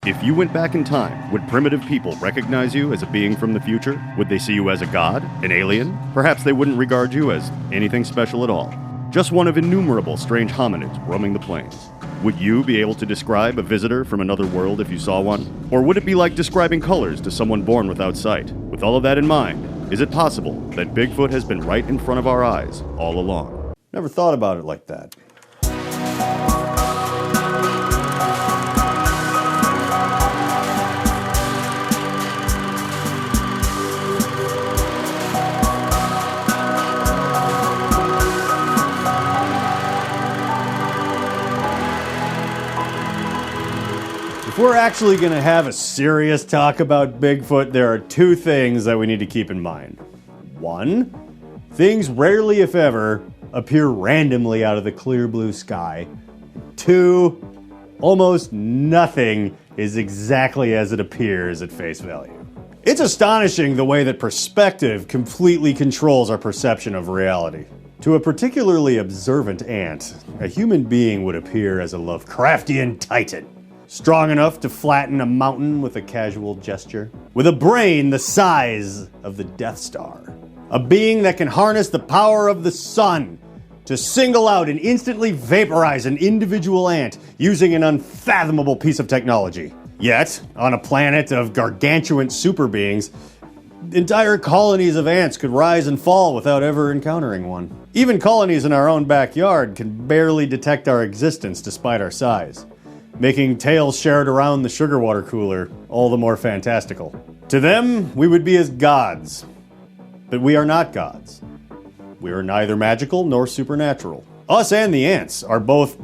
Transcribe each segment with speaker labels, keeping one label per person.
Speaker 1: If you went back in time, would primitive people recognize you as a being from the future? Would they see you as a god, an alien? Perhaps they wouldn't regard you as anything special at all. Just one of innumerable strange hominids roaming the plains. Would you be able to describe a visitor from another world if you saw one? Or would it be like describing colors to someone born without sight? With all of that in mind, is it possible that Bigfoot has been right in front of our eyes all along?
Speaker 2: Never thought about it like that. If we're actually going to have a serious talk about Bigfoot, there are two things that we need to keep in mind. One, things rarely, if ever, appear randomly out of the clear blue sky. Two, almost nothing is exactly as it appears at face value. It's astonishing the way that perspective completely controls our perception of reality. To a particularly observant ant, a human being would appear as a Lovecraftian titan. Strong enough to flatten a mountain with a casual gesture. With a brain the size of the Death Star. A being that can harness the power of the sun to single out and instantly vaporize an individual ant using an unfathomable piece of technology. Yet, on a planet of gargantuan super beings, entire colonies of ants could rise and fall without ever encountering one. Even colonies in our own backyard can barely detect our existence despite our size, making tales shared around the sugar water cooler all the more fantastical. To them, we would be as gods. But we are not gods. We are neither magical nor supernatural. Us and the ants are both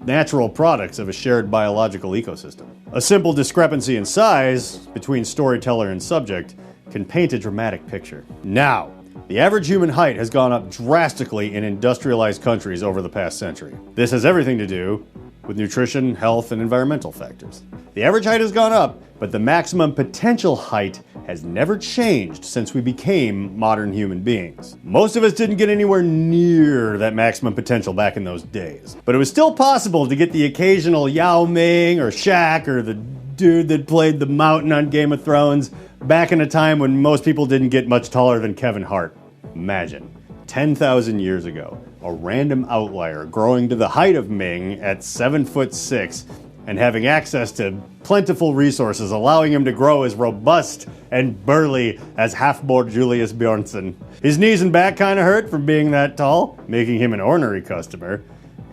Speaker 2: natural products of a shared biological ecosystem. A simple discrepancy in size between storyteller and subject can paint a dramatic picture. Now, the average human height has gone up drastically in industrialized countries over the past century. This has everything to do with nutrition, health, and environmental factors. The average height has gone up, but the maximum potential height has never changed since we became modern human beings. Most of us didn't get anywhere near that maximum potential back in those days. But it was still possible to get the occasional Yao Ming or Shaq or the dude that played the Mountain on Game of Thrones back in a time when most people didn't get much taller than Kevin Hart. Imagine, 10,000 years ago, a random outlier growing to the height of Ming at 7'6" and having access to plentiful resources, allowing him to grow as robust and burly as half-bored Julius Bjornsson. His knees and back kind of hurt from being that tall, making him an ornery customer,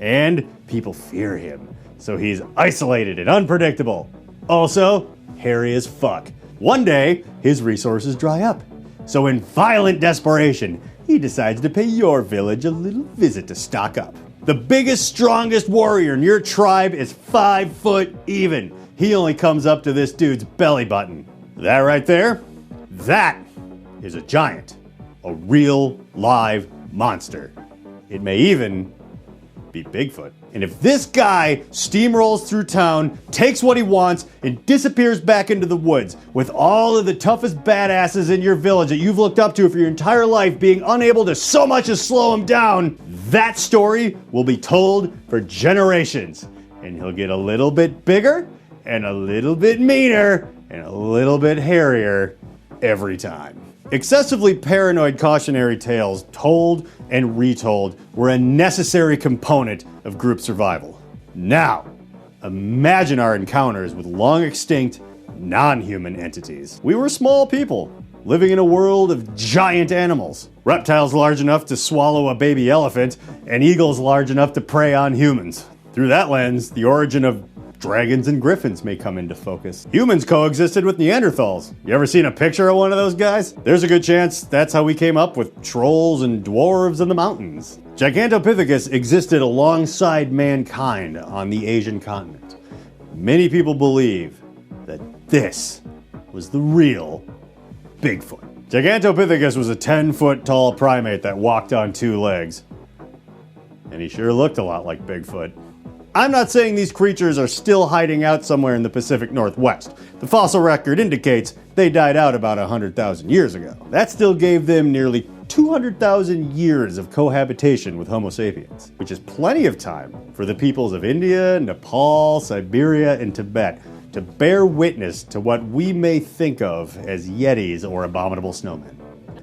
Speaker 2: and people fear him, so he's isolated and unpredictable. Also, hairy as fuck. One day, his resources dry up, so in violent desperation, he decides to pay your village a little visit to stock up. The biggest, strongest warrior in your tribe is 5 foot even. He only comes up to this dude's belly button. That right there, that is a giant. A real, live monster. It may even be Bigfoot. And if this guy steamrolls through town, takes what he wants, and disappears back into the woods with all of the toughest badasses in your village that you've looked up to for your entire life being unable to so much as slow him down, that story will be told for generations. And he'll get a little bit bigger, and a little bit meaner, and a little bit hairier every time. Excessively paranoid cautionary tales told and retold were a necessary component of group survival. Now, imagine our encounters with long extinct, non-human entities. We were small people, living in a world of giant animals. Reptiles large enough to swallow a baby elephant, and eagles large enough to prey on humans. Through that lens, the origin of dragons and griffins may come into focus. Humans coexisted with Neanderthals. You ever seen a picture of one of those guys? There's a good chance that's how we came up with trolls and dwarves in the mountains. Gigantopithecus existed alongside mankind on the Asian continent. Many people believe that this was the real Bigfoot. Gigantopithecus was a 10-foot tall primate that walked on 2 legs. And he sure looked a lot like Bigfoot. I'm not saying these creatures are still hiding out somewhere in the Pacific Northwest. The fossil record indicates they died out about 100,000 years ago. That still gave them nearly 200,000 years of cohabitation with Homo sapiens, which is plenty of time for the peoples of India, Nepal, Siberia, and Tibet to bear witness to what we may think of as yetis or abominable snowmen.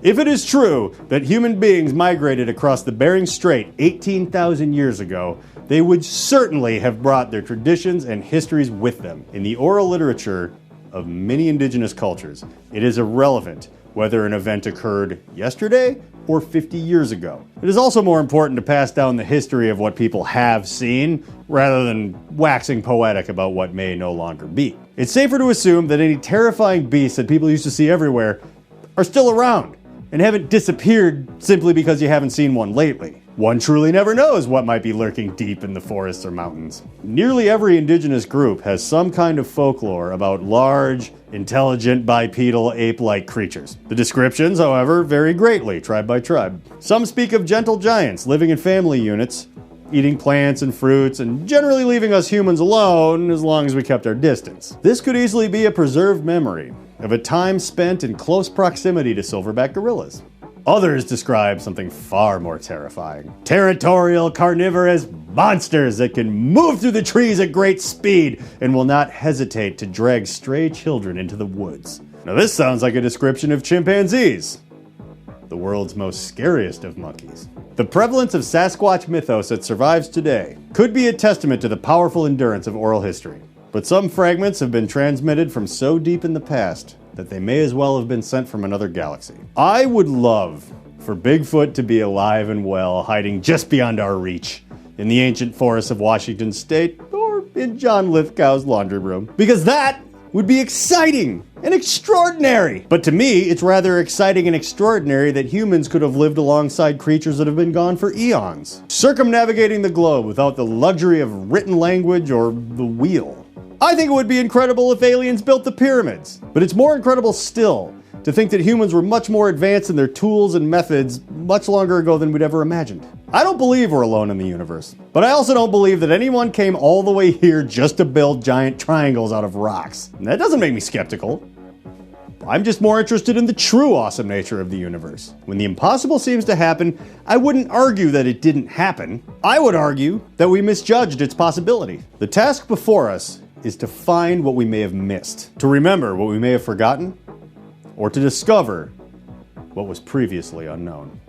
Speaker 2: If it is true that human beings migrated across the Bering Strait 18,000 years ago, they would certainly have brought their traditions and histories with them. In the oral literature of many indigenous cultures, it is irrelevant whether an event occurred yesterday or 50 years ago. It is also more important to pass down the history of what people have seen rather than waxing poetic about what may no longer be. It's safer to assume that any terrifying beasts that people used to see everywhere are still around and haven't disappeared simply because you haven't seen one lately. One truly never knows what might be lurking deep in the forests or mountains. Nearly every indigenous group has some kind of folklore about large, intelligent, bipedal, ape-like creatures. The descriptions, however, vary greatly, tribe by tribe. Some speak of gentle giants living in family units, eating plants and fruits, and generally leaving us humans alone as long as we kept our distance. This could easily be a preserved memory of a time spent in close proximity to silverback gorillas. Others describe something far more terrifying. Territorial, carnivorous monsters that can move through the trees at great speed and will not hesitate to drag stray children into the woods. Now this sounds like a description of chimpanzees, the world's most scariest of monkeys. The prevalence of Sasquatch mythos that survives today could be a testament to the powerful endurance of oral history. But some fragments have been transmitted from so deep in the past that they may as well have been sent from another galaxy. I would love for Bigfoot to be alive and well, hiding just beyond our reach in the ancient forests of Washington State or in John Lithgow's laundry room. Because that would be exciting and extraordinary. But to me, it's rather exciting and extraordinary that humans could have lived alongside creatures that have been gone for eons, circumnavigating the globe without the luxury of written language or the wheel. I think it would be incredible if aliens built the pyramids, but it's more incredible still to think that humans were much more advanced in their tools and methods much longer ago than we'd ever imagined. I don't believe we're alone in the universe, but I also don't believe that anyone came all the way here just to build giant triangles out of rocks. And that doesn't make me skeptical. I'm just more interested in the true awesome nature of the universe. When the impossible seems to happen, I wouldn't argue that it didn't happen. I would argue that we misjudged its possibility. The task before us is to find what we may have missed, to remember what we may have forgotten, or to discover what was previously unknown.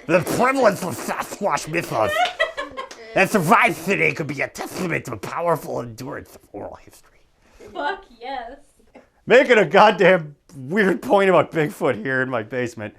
Speaker 3: The prevalence of Sasquatch mythos that survives today could be a testament to the powerful endurance of oral history.
Speaker 4: Fuck yes.
Speaker 2: Making a goddamn weird point about Bigfoot here in my basement.